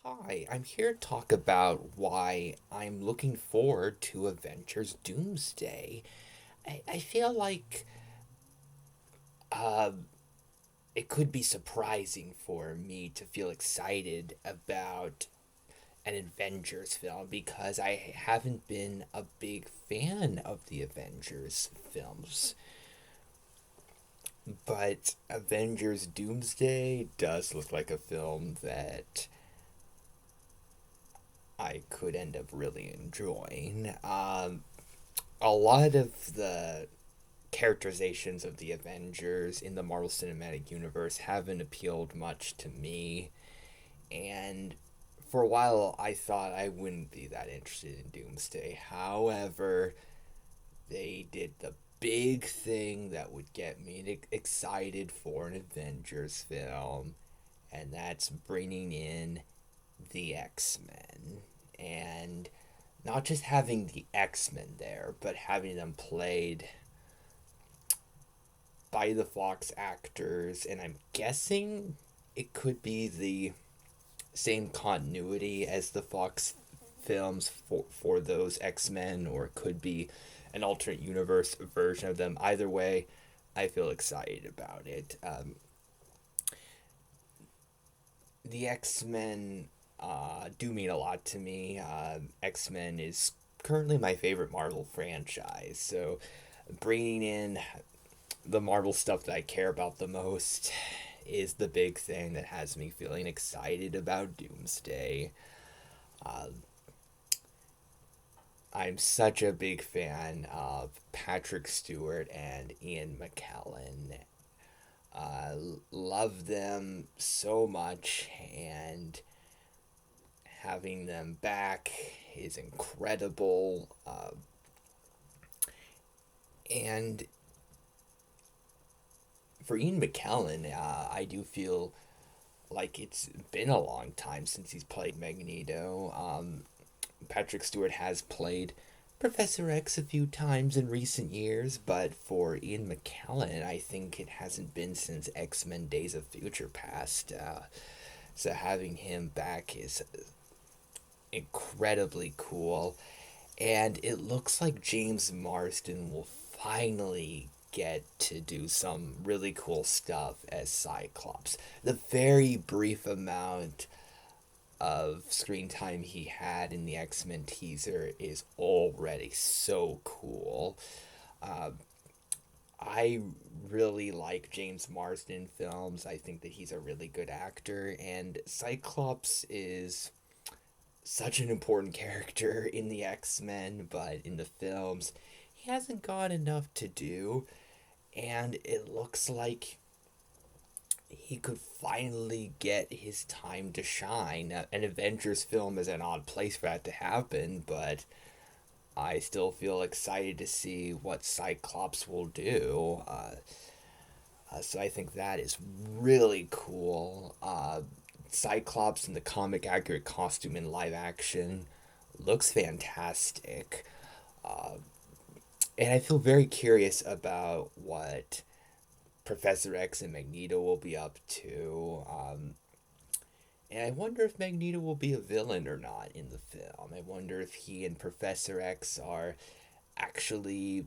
Hi, I'm here to talk about why I'm looking forward to Avengers Doomsday. I feel like uh, it could be surprising for me to feel excited about an Avengers film because I haven't been a big fan of the Avengers films. But Avengers Doomsday does look like a film that I could end up really enjoying. A lot of the characterizations of the Avengers in the Marvel Cinematic Universe haven't appealed much to me, and for a while I thought I wouldn't be that interested in Doomsday. However, they did the big thing that would get me excited for an Avengers film, and that's bringing in the X-Men. And not just having the X-Men there, but having them played by the Fox actors, and I'm guessing it could be the same continuity as the Fox films for those X-Men, or it could be an alternate universe version of them. Either way, I feel excited about it. The X-Men do mean a lot to me. X-Men is currently my favorite Marvel franchise, so bringing in the Marvel stuff that I care about the most is the big thing that has me feeling excited about Doomsday. Uh, I'm such a big fan of Patrick Stewart and Ian McKellen. Love them so much, and having them back is incredible. And for Ian McKellen, I do feel like it's been a long time since he's played Magneto. Patrick Stewart has played Professor X a few times in recent years, but for Ian McKellen, I think it hasn't been since X Men Days of Future Past. So having him back is incredibly cool. And it looks like James Marsden will finally get to do some really cool stuff as Cyclops. The very brief amount of screen time he had in the X-Men teaser is already so cool. Uh, I really like James Marsden films. I think that he's a really good actor, and Cyclops is such an important character in the X-Men, but in the films, he hasn't got enough to do, and it looks like he could finally get his time to shine. An Avengers film is an odd place for that to happen, but I still feel excited to see what Cyclops will do. So I think that is really cool. Cyclops in the comic accurate costume in live action looks fantastic. Uh, and I feel very curious about what Professor X and Magneto will be up to. And I wonder if Magneto will be a villain or not in the film. I wonder if he and Professor X are actually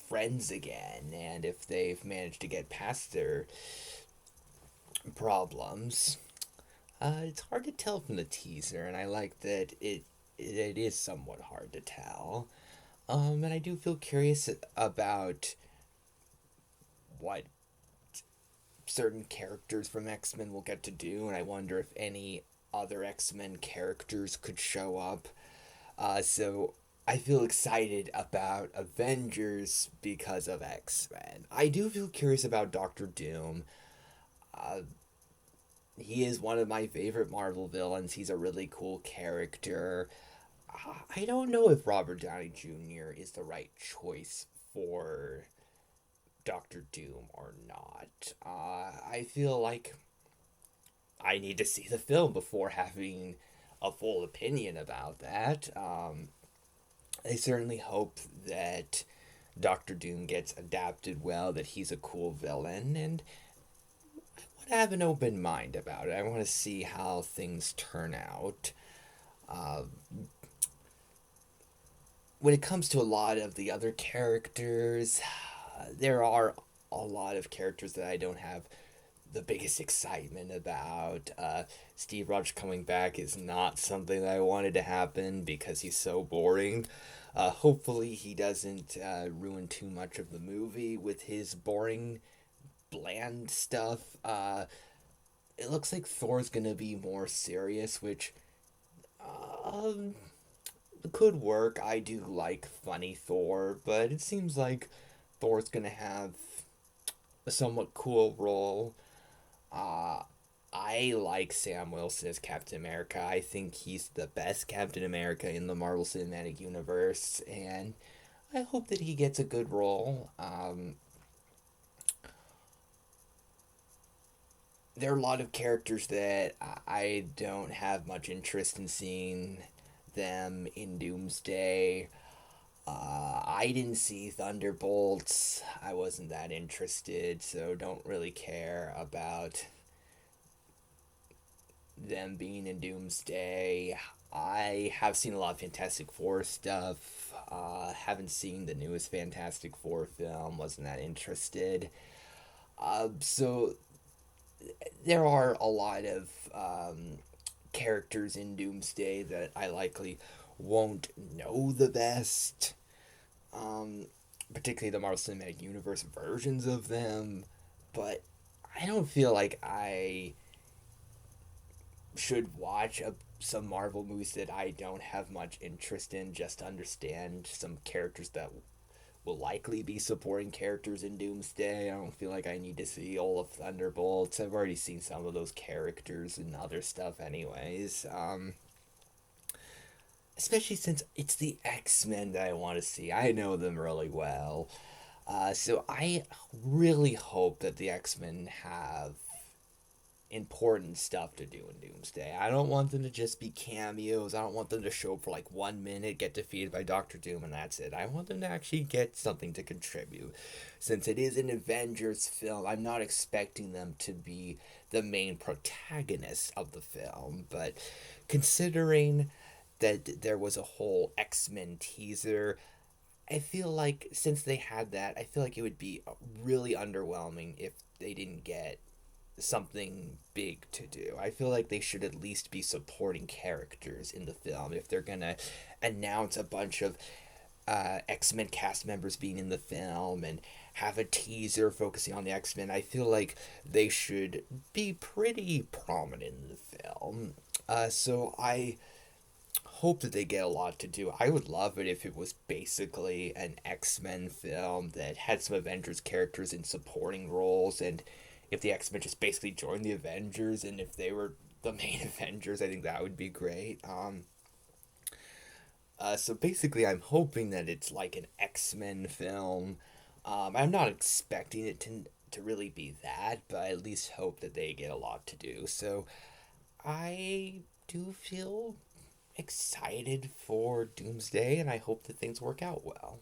friends again, and if they've managed to get past their problems. It's hard to tell from the teaser, and I like that it is somewhat hard to tell. And I do feel curious about what certain characters from X Men will get to do, and I wonder if any other X Men characters could show up. So I feel excited about Avengers because of X Men. I do feel curious about Doctor Doom. Uh, he is one of my favorite Marvel villains. He's a really cool character. I don't know if Robert Downey Jr. is the right choice for Doctor Doom or not. I feel like I need to see the film before having a full opinion about that. I certainly hope that Doctor Doom gets adapted well, that he's a cool villain, and I to have an open mind about it. I want to see how things turn out. Uh, when it comes to a lot of the other characters, there are a lot of characters that I don't have the biggest excitement about. Steve Rogers coming back is not something that I wanted to happen because he's so boring. Hopefully, he doesn't ruin too much of the movie with his boring, bland stuff. It looks like Thor's gonna be more serious, which um, could work. I do like funny Thor, but it seems like Thor's gonna have a somewhat cool role. Uh, I like Sam Wilson as Captain America. I think he's the best Captain America in the Marvel Cinematic Universe, and I hope that he gets a good role. There are a lot of characters that I don't have much interest in seeing them in Doomsday. I didn't see Thunderbolts. I wasn't that interested, so don't really care about them being in Doomsday. I have seen a lot of Fantastic Four stuff. Haven't seen the newest Fantastic Four film. Wasn't that interested. So there are a lot of characters in Doomsday that I likely won't know the best. Um, Particularly the Marvel Cinematic Universe versions of them. But I don't feel like I should watch some Marvel movies that I don't have much interest in just to understand some characters that will likely be supporting characters in Doomsday. I don't feel like I need to see all of Thunderbolts. I've already seen some of those characters and other stuff, anyways. Especially since it's the X-Men that I want to see. I know them really well. So I really hope that the X-Men have important stuff to do in Doomsday. I don't want them to just be cameos. I don't want them to show up for like 1 minute, get defeated by Doctor Doom, and that's it. I want them to actually get something to contribute. Since it is an Avengers film, I'm not expecting them to be the main protagonists of the film, but considering that there was a whole X-Men teaser, I feel like since they had that, I feel like it would be really underwhelming if they didn't get something big to do. I feel like they should at least be supporting characters in the film if they're gonna announce a bunch of X-Men cast members being in the film and have a teaser focusing on the X-Men. I feel like they should be pretty prominent in the film. So I hope that they get a lot to do. I would love it if it was basically an X-Men film that had some Avengers characters in supporting roles, and if the X-Men just basically joined the Avengers and if they were the main Avengers, I think that would be great. So basically, I'm hoping that it's like an X-Men film. I'm not expecting it to really be that, but I at least hope that they get a lot to do. So I do feel excited for Doomsday, and I hope that things work out well.